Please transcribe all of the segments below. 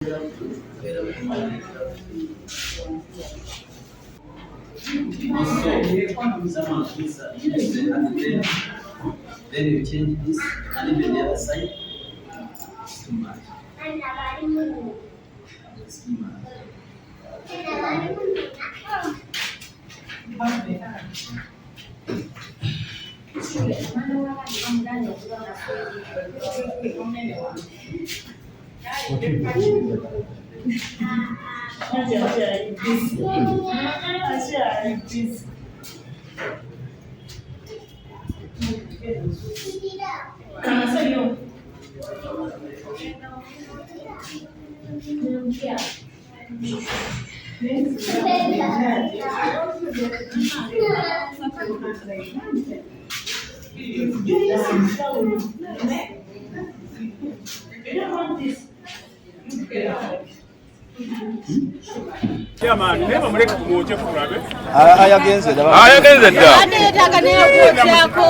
Then you change this and even the other side. It's too much. It's too much. Chairman, never make a moja kurabe. Ayagenze da. Nataka nayo kuokyako.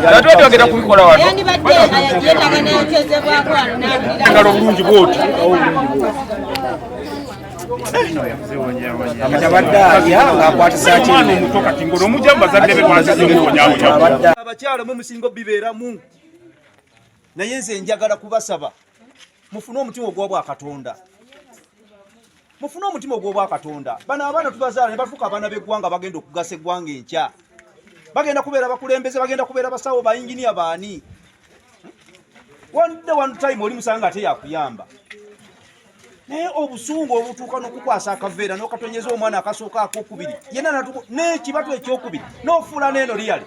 Tatwete bagenda kubikola wano. Yani badde ayagenda nayo kyezebwako wano n'abulira. Engalo bulungi bwoti. Omwana omuto kati ngono omujja mubazadde be twazizimwonyawonya. Abakyala mu musingo bibeeramu. Naye nze njagala kubasaba mufune omutima ogw'obwa Katonda. Mufune omutima ogw'obwa Katonda. Bano abaana tubazaala ne bafuuka abaana b'eggwanga bagenda okugasa eggwanga enkya. Bagenda kubeera bakulembeze, bagenda kubeera basawo, ba engineer baani. One time oli musanga ate yakuyamba. Naye obusungu obutuuka n'okukwasa akaveera n'okatonyeza omwana akasooka ak'okubiri. Yenna natuko n'ekibatu ekyokubiri n'ofuula n'eno liyale.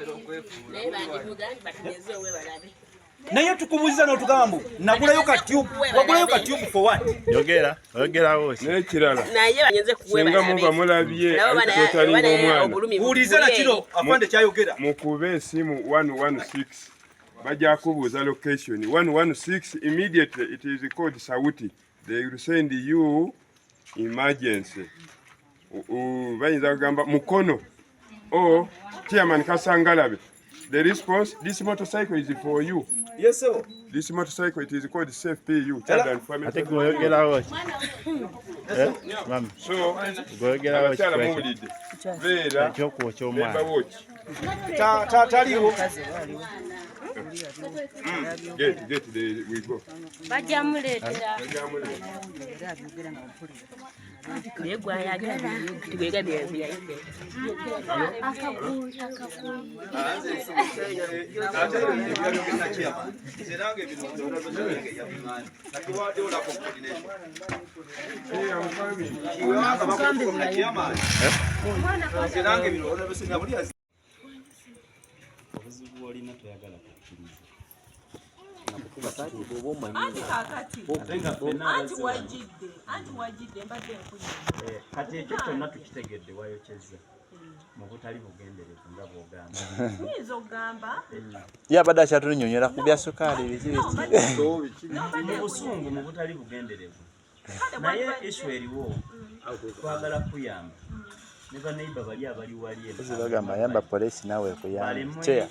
Naye tukubuuliza n'otugamba nagulayo ka tube, wagulayo ka tube for what? Yogera wose. N'ekirala. Naye banyenze kuweba. Singa muba mulabye ekyotalinga omwana. Buuliza na kino afande kyayogera. Mukube esimu 116. Bajja kubuuza location 116 immediately it is called Nassuuti. They will send you emergency. Bayinza kugamba Mukono or Chairman Kasangalabe. The response, this motorcycle is for you. Yes sir. This motorcycle it is called safe PU, child and family. I think we'll get out. So We'll get out. Vera, Taliwo. Get the we go. Bajamuleetera. Yegwa yagala tugega bya Kati ekyo kyonna tukitegedde wayokyezza mu butali bugenderevu nga bw'ogamba. Nyiza ogamba Yabadde akyatunyonyola ku bya ssukaali biki mu busungu mu butali bugenderevu. Naye issue eriwo twagala kuyamba. Ne baneiba bali abali wali eno. Bagamba yamba poliisi nawe ekuyambe.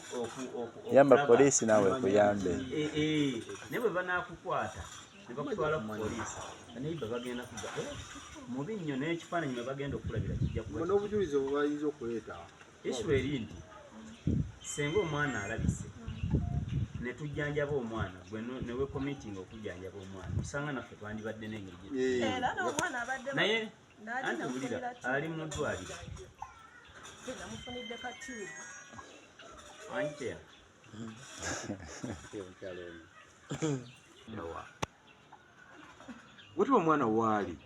Yamba poliisi nawe ekuyambe. Ne bwe banaakukwata ne bakutwala ku poliisi. Baneiba bagenda kuga mubi nnyo n'ekifaananyi bwe bagenda okulabira kijja kuba. N'obujulizi obubayinza okuleeta. Issue eri nti senga omwana alabise ne tujjanjaba omwana gwe ne we committing okujjanjaba omwana tusanga naffe twandibadde n'engeri era n'omwana abadde naye anti wulira ali mu ddwaliro namufunidde ka tube ancheya Watu omwana waali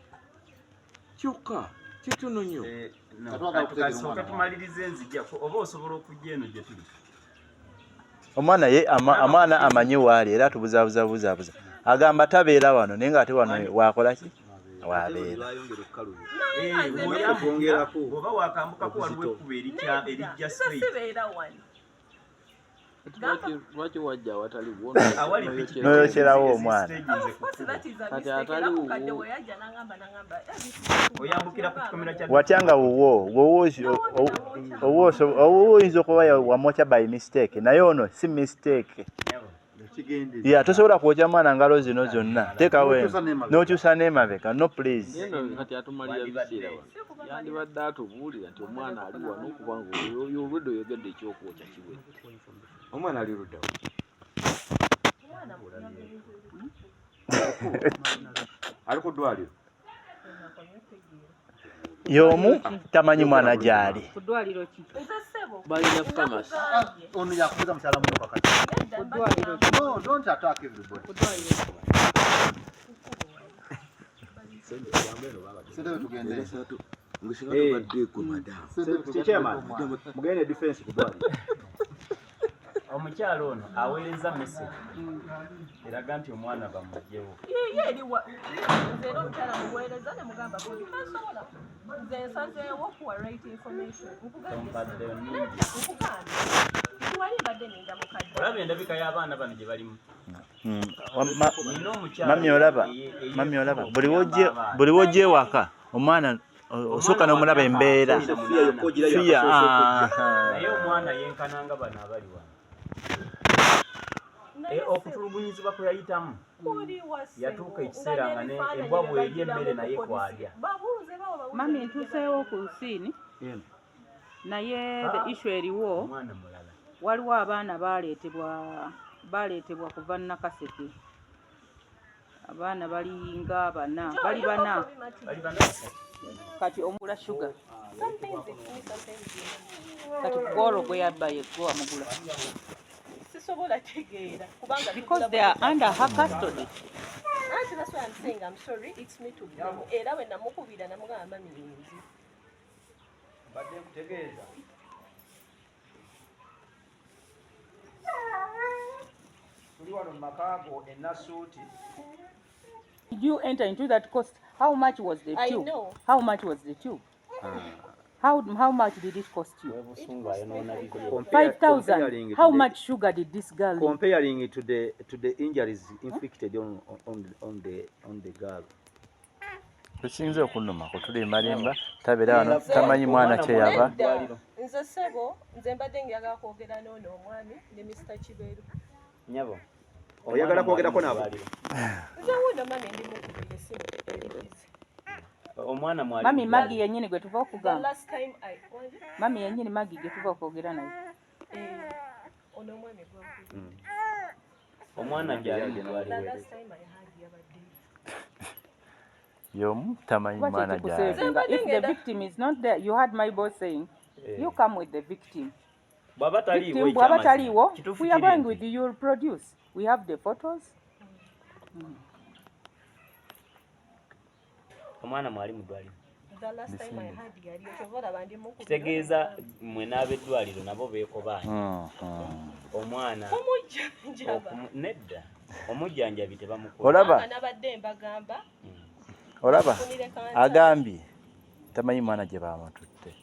kyokka kitono nnyo. Kasooka tumalirize enzija oba osobola okujja eno gye tuli. Omwana ye amwana amanyi waali era atubuzaabuza agamba tabeera wano naye ng'ate wano wakola ki wabeera. Oba wakambukako waliwo ekkubo erijja straight. Lwaki wajja awatali noyokyerawo omwana watyanga wowo oyinza okuba wamwokya by mistake naye ono si mistake. Yeah, tosobola kwokya mwana ngalo zino zonna. Teka we. N'okyusa n'emabega. No please. Kati atumalira biseera wano. Yandibadde atubuulira nti omwana ali wano kubanga olwedde oyogedde ekyokwokya kiwe. Omwana ali ludda. Ali ku ddwaliro. Y'omu tamanyi mwana gy'ali. Ku ddwaliro ki? Balina famasi. Ono yakubuza mukyala muno kakati. Ku ddwaliro ki? No, don't attack everybody. Ku ddwaliro ki? Sente tugende. Chairman, mugende defense ku ddwaliro. Omukyalo ono aweereza message eraga nti omwana bamugyewo. Nze n'omukyala muweereza ne mugamba nti tasobola. Nze nsazeewo kuwa right information. Tuwali mbadde ninda mukadde. Olaba endabika y'abaana bano gye balimu. Mami olaba buli wojja ewaka omwana osooka n'omulaba embeera. Naye omwana yenkananga bano abali wano. Okutulugunyizibwa kwe yayitamu yatuuka ekiseera nga embwa bw'erya emmere naye kwalya. Mami ntuuseewo ku siini naye the issue eriwo waliwo abaana baaleetebwa kuva Nakaseke. Abaana balinga bana bali bana kati omugula sugar kati gwolo gwe yabba yegwe wamugula because they are under her custody. That's why I'm saying I'm sorry, it's me to blame. Era when namukubira namugamba mirinzi. Badde kutegeeza. Tuli wano makaago e Nassuuti. Did you enter into that cost? How much was the tube? I know. How much was the tube? How much did it cost you? 5,000. How much sugar did this girl need? Comparing it to the injuries inflicted on the girl. Tusinze okunnuma kutulimbalimba tabeera wano tamanyi mwana kye yava. Nze sebo nze mbadde njagala kwogera n'ono omwami ne Mr. Kiberu. Nyabo. Oyagala kwogerako nabo? Nze wuuno mami ndi mukubira essimu eribizi. Omwana mwali. Mami Magi yennyini gwe tuva okugamba. Last time Mami yennyini Magi gwe tuva okwogera naye. Ono omwami gwe. Omwana gyali mutwali we. Last time I had yabadde. Y'omu tamanyi mwana gyali. If the victim is not there, you heard my boss saying, you come with the victim. Bw'aba taliiwo, we are going with you, you'll produce. We have the photos. Omwana mwali mudwaliro. The last time I had yali otovola bandi muku. Kitegeeza mwe n'abeddwaliro nabo beekobaanye. Omwana omujjanjaba. Nedda. Omujjanjabi tebamukola. Olaba. Nabadde mbagamba. Olaba. Agambye tamanyi mwana gye baamatutte.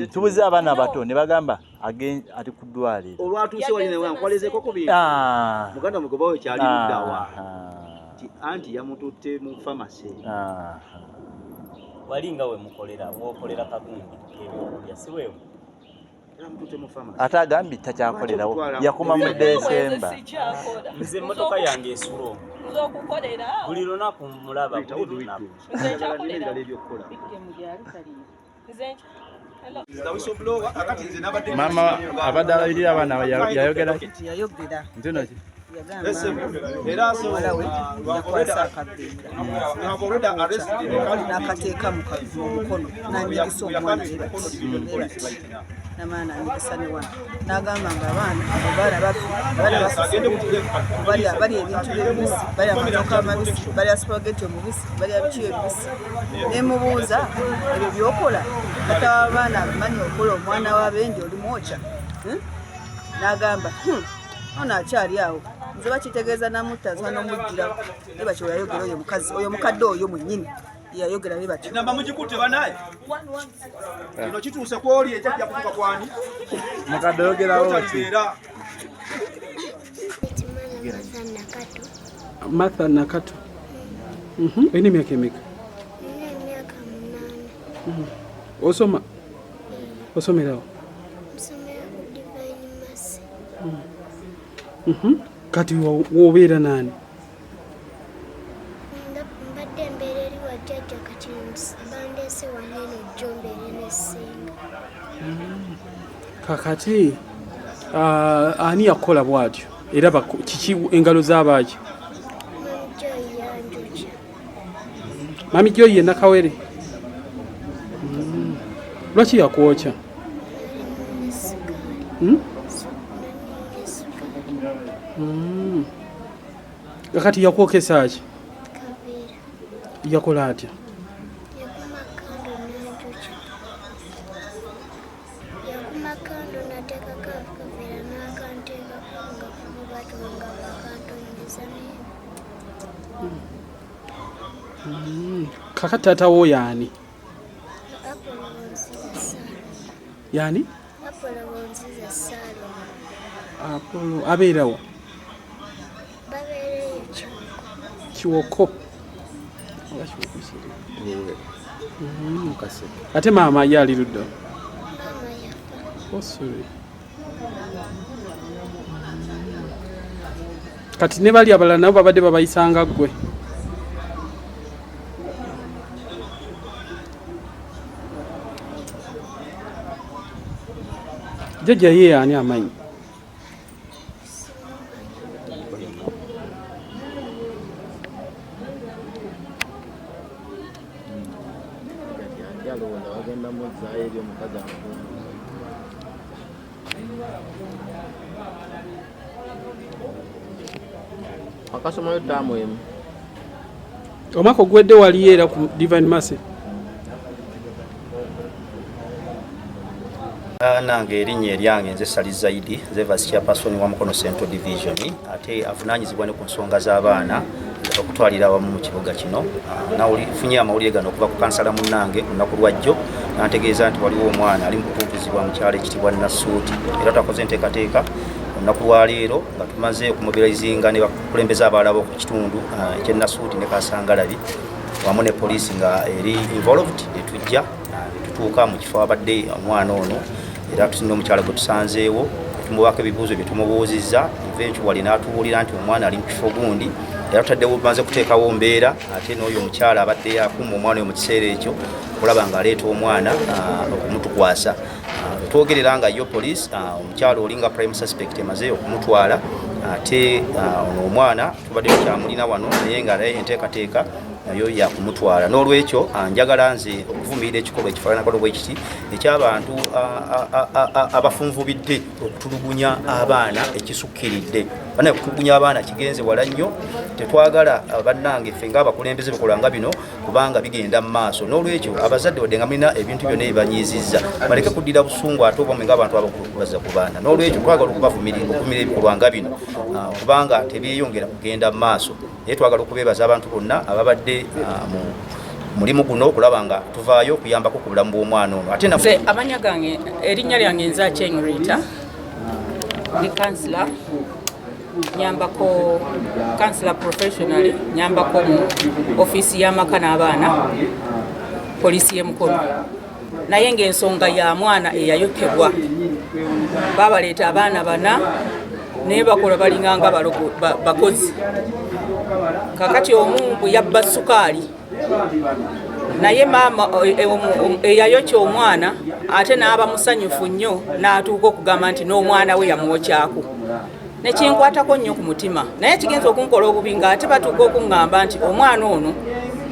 Tubuuziza abaana abato ne bagamba ati ku ddwaliro. Olwatuuse wali ne wankolezeko ku bintu. Muganda mugoba we kyali luddawa. Anti yamututte mu pharmacy. Wali nga we mukolera w'okolera kagundi k'ebyokulya si weewe. Yamututte mu pharmacy. Ate agambye takyakolerawo yakoma mu Desemba. Nze emmotoka yange esula nzokukolera buli lunaku mulaba buli lunaku. Nze nkyakolera Mama abadde alayirira abaana yayogera ntono ki? Era yakwasa akaveera n'akateeka mu Mukono n'anyigisa omwana n'amaana anyigisa ne wano n'agamba nga abaana balya ebintu ebibisi balya amatooka amabisi balya supageti omubisi balya biki ebibisi nemubuuza ebyo byokola kata w'abaana abimanyi okola omwana w'abendi oli mwokya n'agamba ono akyali awo nze bakitegeeza namutta zwa n'omuggira ne bakyo yayogera oyo mukazi oyo mukadde oyo mwennyini yayogera ne batyo namba mugikutte banaye kino kituuse kwoli ejjajja kutuka kwani mukadde oyogerawo ki? Martha Nakato. Oyina emyaka emeka? Emyaka 8. Osoma? Osomerawo? Nsomera ku Divine Mercy. Kati wobeera nani? Mbadde mbeera eri wa jjajja kati bandeese wano eno jjo mbeere n'essinga. Kakati ani yakola bw'atyo era kiki engalo z'abaaki? Mami Joyi ye Nnakawere. Lwaki yakwokya? Kakati yakwokesa ki? Yakola atya? Yakuma kando nateeka kaveera n'akanteekako nga kububatonga bakantonyeza naye. Kakati taata wo yaani? Yani? Apolo abeera wa? Babeereyo Kiwoko. Ate maama ye ali ludda? Kati ne bali abalala nabo babadde babayisanga ggwe. Jjajja ye ani amanyi? Akasomayo ttaamu emu. Omwaka ogwedde waliyo era ku Divine Mercy? Nange erinnya eryange nze Sali Zaidi, nze Vice Chairperson wa Mukono Central Division, ate avunaanyizibwa ne ku nsonga z'abaana okutwalira awamu mu kibuga kino. Nafunye amawulire gano okuva ku kansala munnange olunaku lwajjo, nantegeeza nti waliwo omwana ali mu kutuntuzibwa mu kyalo ekitibwa Nassuuti, era twakoze enteekateeka olunaku lwa leero nga tumaze okumobilizinga ne bakulembeza abalala b'oku kitundu ekye Nassuuti ne Kasangalabi wamu ne poliisi nga eri involved, ne tujja tutuuka mu kifo abadde omwana ono, era tusinga omukyala gwe tusanzeewo tumubaako ebibuuzo bye tumubuuzizza, eventually n'atuwulira nti omwana ali mu kifo gundi, era tutaddewo tumaze kuteekawo mbeera ate n'oyo omukyala abadde akuuma omwana oyo mu kiseera ekyo okulaba ng'aleeta omwana okumutukwasa. Twogerera nga yo poliisi omukyala olinga prime suspect emaze okumutwala, ate ono omwana tubadde tukyamulina wano naye nga naye enteekateeka nayo yakumutwala. N'olwekyo njagala nze okuvumirira ekikolwa ekifaananako bwe kiti eky'abantu abafunvubidde okutulugunya abaana ekisukkiridde. Bana okutulugunya abaana kigenze wala nnyo, tetwagala bannange ffe ng'abakulembeze bakola nga bino kubanga bigenda mu maaso. N'olwekyo abazadde wadde nga mulina ebintu byonna ebibanyiizizza baleke kuddira busungu ate obwamwe ng'abantu abakubaza ku baana. N'olwekyo twagala okuvumirira ebikolwa nga bino kubanga tebyeyongera kugenda mu maaso, naye twagala okubeebaza abantu bonna ababadde mulimu guno okulaba nga tuvaayo okuyambako ku bulamu bw'omwana ono. Ate nze amanya gange erinnya lyange nze Akyengurita, ndi kansula, nyambako kansula professionally, nyambako mu ofiisi y'amaka n'abaana poliisi y'e Mukono. Naye ng'ensonga ya mwana eyayokebwa babaleeta abaana bana naye bakola balinganga bakozi. Kakati omu yabba ssukaali, naye maama eyayokya omwana ate n'aba musanyufu nnyo n'atuuka okugamba nti n'omwana we yamwokyako. Nekinkwatako nnyo ku mutima, naye kigenza okunkola obubi ng'ate batuuka okuŋŋamba nti omwana ono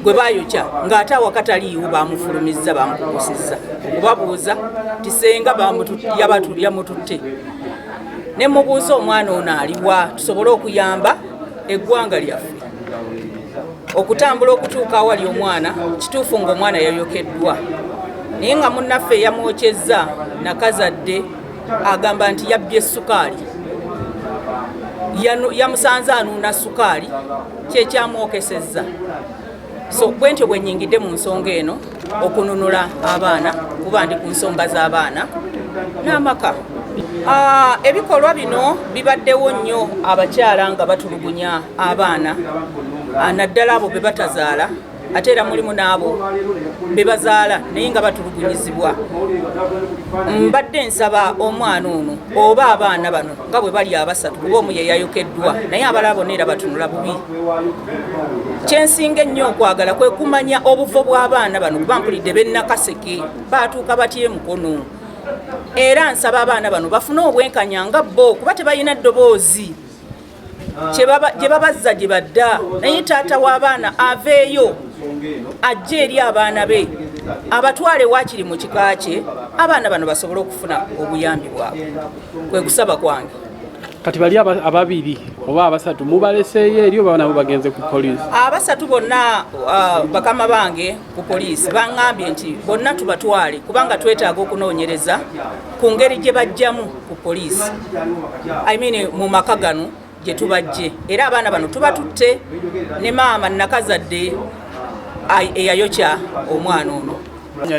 gwe baayokya ng'ate awaka taliiwo bamufulumizza bamukukusizza. Okubabuuza ti senga yamututte. Ne mubuuza omwana ono aliwa tusobole okuyamba eggwanga lyaffe okutambula okutuuka awali omwana. Kituufu ng'omwana yayokeddwa naye nga munnaffe yamwokyezza nakazadde agamba nti yabbye ssukaali, yamusanze anuuna ssukaali kyekyamwokesezza. So bwe ntyo bwe nnyingidde mu nsonga eno okununula abaana kuba ndi ku nsonga z'abaana n'amaka. Ebikolwa bino bibaddewo nnyo abakyala nga batulugunya abaana naddala abo be batazaala ate era mulimu n'abo be bazaala naye nga batulugunyizibwa. Mbadde nsaba omwana ono oba abaana bano nga bwe bali abasatu kuba omu ye yayokeddwa naye abalala bonna era batunula bubi. Kyensinga ennyo okwagala kwe kumanya obuvo bw'abaana bano kuba mpulidde b'e Nnakaseke baatuuka batya Mukono. Era nsaba abaana bano bafune obwenkanya nga bo kuba tebalina ddoboozi gye babazza gye badda, naye taata w'abaana aveeyo ajje eri abaana be abatwale waakiri mu kika kye, abaana bano basobole okufuna obuyambi bwabwe. Kwe kusaba kwange. Kati bali ababiri oba abasatu mubaleseeyo eri oba nabo bagenze ku poliisi? Abasatu bonna bakama bange ku poliisi baŋŋambye nti bonna tubatwale kubanga twetaaga okunoonyereza ku ngeri gye bajjamu ku poliisi, mu maka gano gye tubajje. Era abaana bano tubatutte ne maama Nnakazadde eyayokya omwana ono.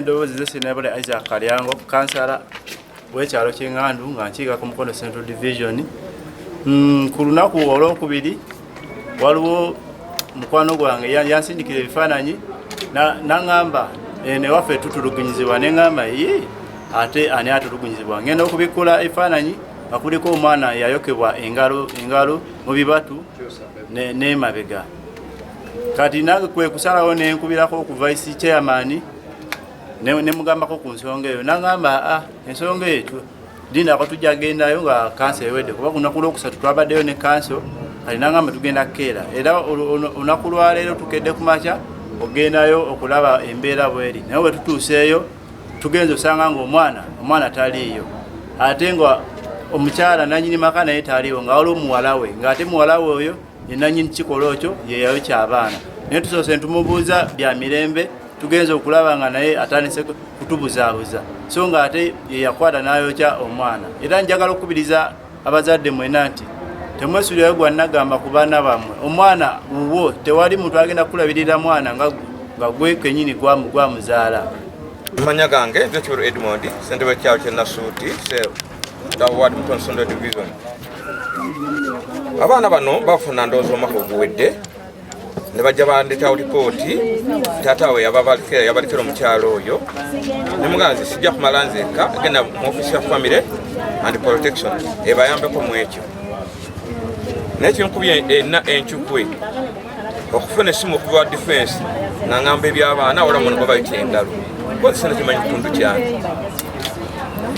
Ndowooza ze Sinebule Isaac Kalyango, kansala w'ekyalo ky'Engandu nga nkiika ku Mukono Central Division. Ku lunaku olwokubiri waliwo mukwano gwange yansindikira ebifaananyi n'aŋŋamba ewaffe tutulugunyizibwa, ne ŋŋamba ate ani atulugunyizibwa. Ngenda okubikkula ebifaananyi nga kuliko omwana yayokebwa engalo mu bibatu n'emabega. Kati nange kwe kusalawo ne nkubirako ku vice chairman ne mugambako ku nsonga eyo, n'aŋŋamba ensonga eyo dindako tujja gendayo nga kanso ewedde kuba ku lunaku lwokusatu twabaddeyo ne kanso, kati n'aŋŋamba tugenda keera. Era olunaku lwaleero tukedde ku makya ogendayo okulaba embeera bweri, naye bwe tutuuseeyo tugenze osanga nga omwana taliiyo, ate nga omukyala nanyini maka naye taliiwo, nga waliwo muwala we, ng'ate muwala we oyo ye nanyini kikolo ekyo ye yayokya abaana. Naye tusoose ntumubuuza bya mirembe, tugenze okulaba nga naye atandise kutubuzaabuza, so nga ate ye yakwata n'ayokya omwana. Era njagala okukubiriza abazadde mwena nti temwesulirayo gwa nagamba ku baana bammwe. Omwana wuwo tewali muntu agenda kulabirira mwana nga gwe kenyini gwamuzaala. Amanya gange nze Kyalo Edmond, ssentebe w'ekyalo ky'e Nassuuti, ward Mukono Central Division. Abaana bano bafuna ndowooza omwaka oguwedde ne bajja bandeetawo lipooti taata we yabalikira mu kyalo oyo, ne muganzi sijja kumala nzeka agenda mu office ya family and protection ebayambeko mu ekyo. Naye kyenkubye encukwe okufuna essimu okuva defense n'aŋŋamba eby'abaana wala muno babayita engalo kozi sena kimanyi kitundu kyange.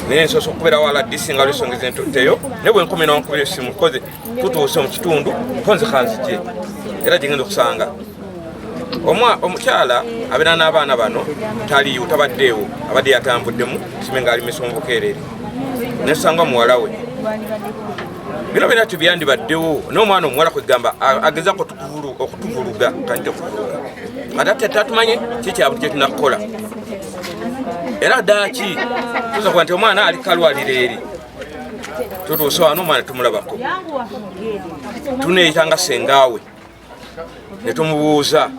Naye nsoose okukubira wala disinga lwesongeza entutteyo naye bwe nkumi n'onkubira essimu kozi tutuuse mu kitundu konzi kanzije era gyengenda okusanga omukyala abeera n'abaana bano taliiwo, tabaddeewo, abadde yatambuddemu sime ng'alimisa omubukeereri naye tusanga muwala we. Bino byonna tubyandibaddewo n'omwana omuwala kwegamba agezako okutuvuluga kanti okuvuluga ate tatumanye kikyabuli kye tunakukola. Era ddaaki tuza kuba nti omwana ali kalwaliro eri tutuuse wano omwana tumulabako, tuneeyita nga sengaawe ne tumubuuza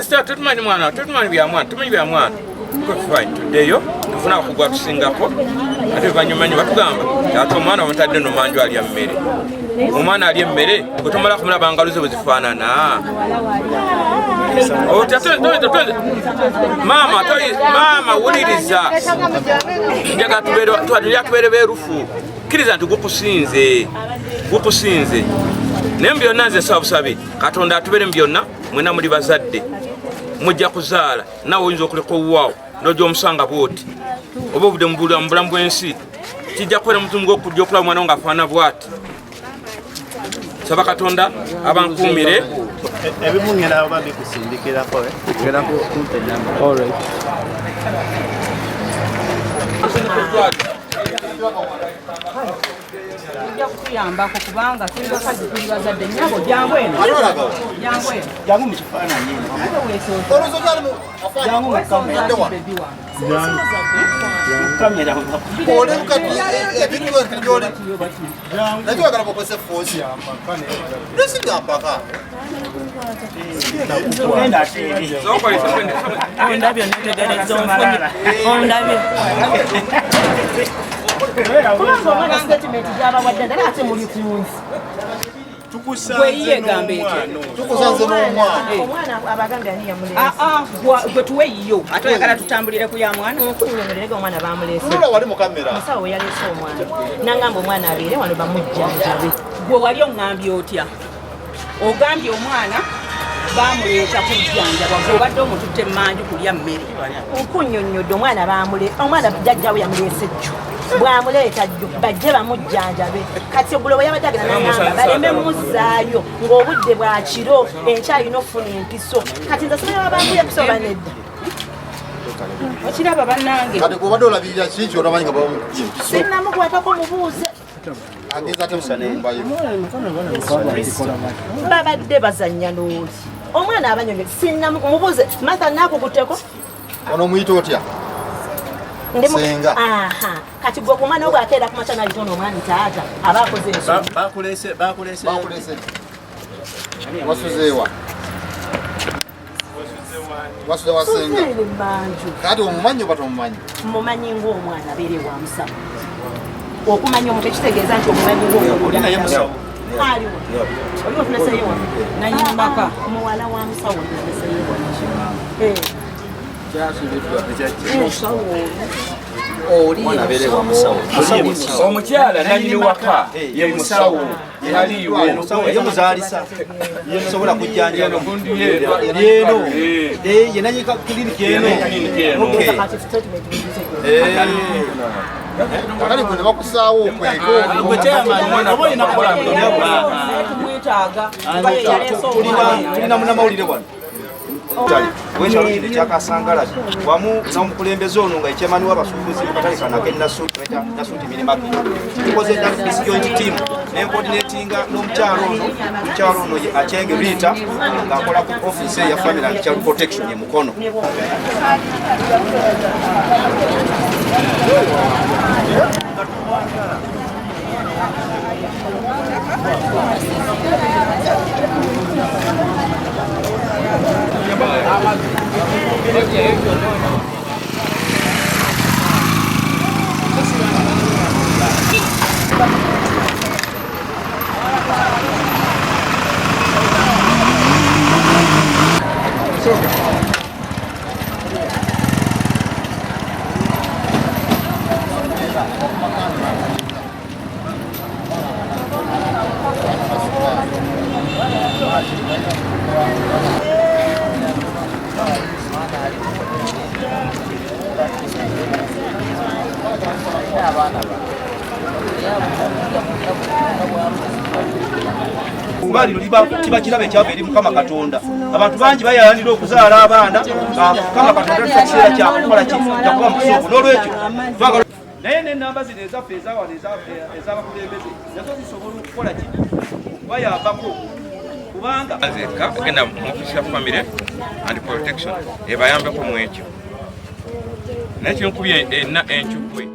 tetumanyi mwana, tetumanyi bya mwana, tumanyi bya mwana. Tuddeyo tufuna okugwa tusingako ate banyuma nyo batugamba ate omwana bamutadde nomanju alya mmere. Omwana alya emmere bwe tomala kumulaba ngalo ze bwe zifaanana. Maama wuliriza, njagala tubeere beerufu, kkiriza nti gukusinze naye byonna nze nsaba busabe Katonda atubeere mu byonna. Mwena muli bazadde mujja kuzaala nawe oyinza okuleka owuwaawo n'ojja omusanga bw'oti oba obudde mu bulamu bw'ensi kijja kubeera mutumu gw'okujja okulaba omwana wo ng'afaana bw'ati. Saba Katonda abankuumire. Ebimu ngenda oba bikusindikirako ngenda kumpa enamba. Tujja kutuyambako kubanga tuli bakazi tuli bazadde nnyabo jangu eno. Jangu mu kifaananyi. Jangu mu kamera. Kamera. Ole mukati ebintu byoli. Najua kana kokose force. Nisi gambaka. Ondabyo netegereza omufunyi. Ondabyo. Kubanga omwana statement gy'abawadde ddala ate muli kunzi. tukusanze n'omwana omwana abagambye ani yamulese gwe tuweyiyo ate oyagala tutambulire ku ya mwana kunnyonyolerega omwana bamulese nula wali mu kamera musawo we yaleese omwana nangamba omwana abeere wano bamujjanjabe gwe wali oŋŋambye otya ogambye omwana bamuleeta kujjanjaba obadde omututte emmanju kulya mmere nkunnyonnyodde omwana jjajjawe yamuleese jjo bwamuleeta jjo bajje bamujjanjabe kati ogulo bwe yabadde agenda nangamba baleme muzzaayo ng'obudde bwa kiro enkyalina okufuna empiso kati nze simanyi babambula empiso banedda okiraba bannange kati gwobadde olabirira kiki olamanyi nga bamukubye empiso sinnamukwatako mubuuze ageza ate musambayo babadde bazannya n'oli omwana abanyonyo sinnamubuuze matha nakukutteko ono omuyita otya senga kati gwe ku mwana ogwo akeera ku makya nayita ono omwana taata aba akoze ensonga bakulese wasuzeewa wasuzeewa senga kati omumanyi oba tomumanyi mumanyi ng'omwana abeere wa musawo okumanya omuntu ekitegeeza nti omumanyi ng'omwana aliwo oliwo tunaseyewa nanyimbaka muwala wa musawo tunaseyewa omukyala nanyini waka ye musawo yemuzaalisa yesobola kujjanjaba yeeno ye nanyika kiliniki eno kali gwe ne bakusaawo tulina munamawulire wano wekyalo kino ekyakasangala wamu n'omukulembeze ono nga ekyemani w'abasuubuzi mukatale kano ak'Ennassuuti Nassuuti minimapi tukoze joint team n'encoordinatinga n'omukyalo ono ye Achenge Rita ng'akola ku office ya family and child protection ye Mukono. Kubaliro kiba kiraba ekyava eri Mukama Katonda. Abantu bangi bayalanira okuzaala abaana Mukama Katonda ekiseera kyakukola kyakuba musobo n'olwekyo twagala naye n'ennamba zino ezaffe ezawano ez'abakulembeze nazo zisobola okukola ki bayambako kubanga azeka ogenda mu office ya family and protection ebayambeko mu ekyo naye kyenkubye enna enkyukwe